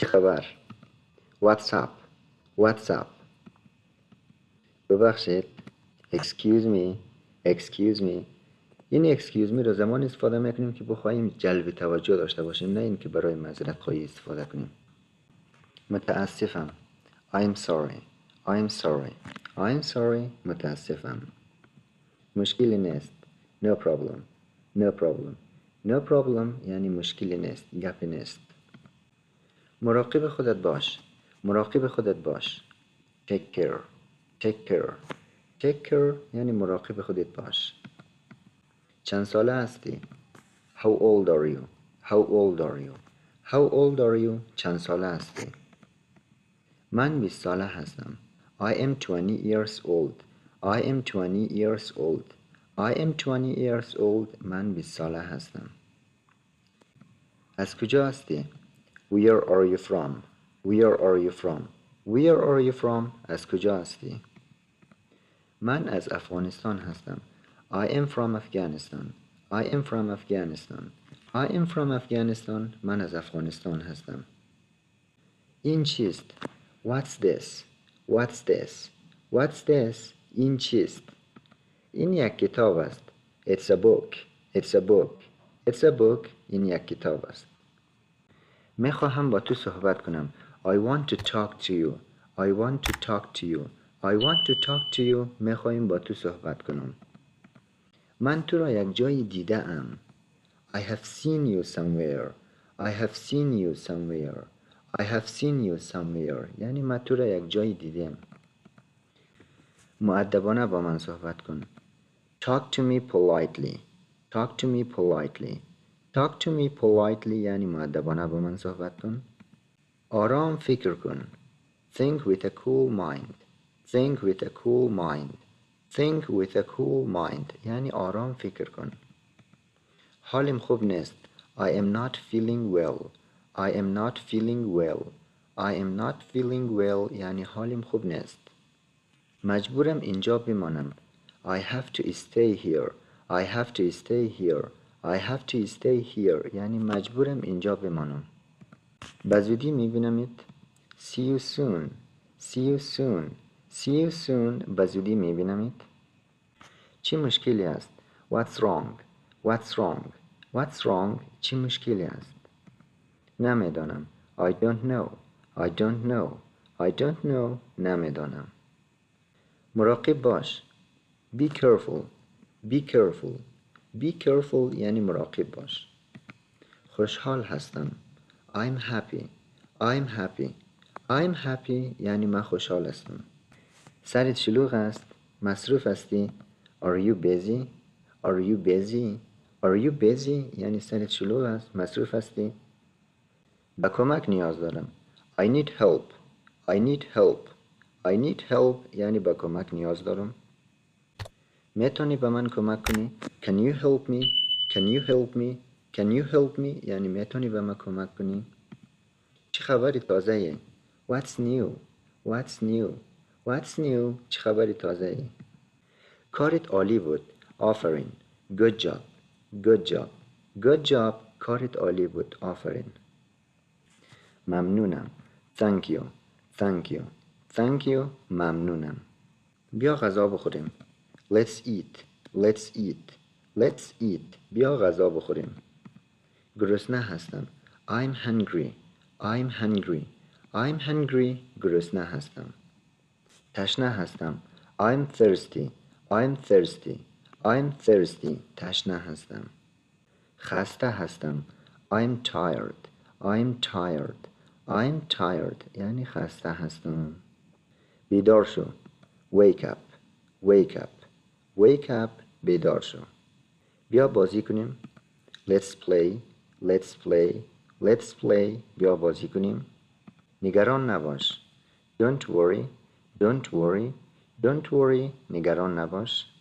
چه خبر؟ What's up? What's up? ببخشید. Excuse me. Excuse me. این excuse me رو زمان استفاده میکنیم که بخوایم جلب توجه داشته باشیم، نه این که برای معذرت خواهی استفاده کنیم. متاسفم. I'm sorry. I'm sorry. I'm sorry. متاسفم. مشکلی نیست. No problem. No problem. No problem یعنی مشکلی نیست، گپی نیست. مراقب خودت باش. مراقب خودت باش. Take care. Take care. Take care یعنی مراقب خودت باش. چند ساله هستی؟ How old are you? How old are you? How old are you? چند ساله هستی؟ من 20 ساله هستم. I am 20 years old. I am 20 years old. I am 20 years old. من 20 ساله هستم. از کجا هستی؟ Where are you from? Where are you from? Where are you from? از کجا هستی؟ من از افغانستان هستم. I am from Afghanistan. I am from Afghanistan. I am from Afghanistan. من از افغانستان هستم. این چیست؟ What's this? What's this? What's this? این چیست؟ این یک کتاب است. It's a book. It's a book. It's a book. این یک کتاب است. میخواهم با تو صحبت کنم. I want to talk to you. I want to talk to you. I want to talk to you. میخوایم با تو صحبت کنم. من تو را یک جایی دیده ام. I have seen you somewhere. I have seen you somewhere. I have seen you somewhere. یعنی من تو را یک جایی دیدم. مؤدبانه با من صحبت کن. Talk to me politely. Talk to me politely. Talk to me politely یعنی مؤدبانه با من صحبت کن. آرام فکر کن. Think with a cool mind. Think with a cool mind. Think with a cool mind یعنی آرام فکر کن. حالم خوب نیست. I am not feeling well. I am not feeling well. I am not feeling well یعنی حالم خوب نیست. مجبورم اینجا بمانم. I have to stay here. I have to stay here. I have to stay here یعنی مجبورم اینجا بمانم. بزودی میبینمت. See you soon. See you soon. See you soon بزودی میبینمت. چی مشکلی است؟ What's wrong? What's wrong? What's wrong؟ چی مشکلی است؟ نمیدانم. I don't know. I don't know. I don't know. نمیدانم. مراقب باش. Be careful. Be careful. Be careful یعنی مراقب باش. خوشحال هستم. I'm happy. I'm happy. I'm happy یعنی من خوشحال هستم. سرت شلوغ است؟ مصروف هستی؟ Are you busy? Are you busy? Are you busy یعنی سرت شلوغ است؟ مصروف هستی؟ به کمک نیاز دارم. I need help. I need help. I need help یعنی به کمک نیاز دارم. میتونی به من کمک کنی؟ Can you help me? Can you help me? Can you help me یعنی میتونی به من کمک کنی؟ چه خبری تازه ای؟ What's new? What's new? What's new چه خبری تازه ای؟ کارت عالی بود. Offering. Good job. Good job. Good job کارت عالی بود. Offering. ممنونم. Thank you. Thank you. Thank you ممنونم. بیا غذا بخوریم. Let's eat. Let's eat. Let's eat. بیا غذا بخوریم. گرسنه هستم. I'm hungry. I'm hungry. I'm hungry. گرسنه هستم. تشنه هستم. I'm thirsty. I'm thirsty. I'm thirsty. تشنه هستم. خسته هستم. I'm tired. I'm tired. I'm tired. یعنی خسته هستم. بیدار شو. Wake up. Wake up. Wake up. بیدار شو. بیا بازی کنیم. Let's play. Let's play. Let's play. بیا بازی کنیم. نگران نباش. Don't worry. Don't worry. Don't worry. نگران نباش.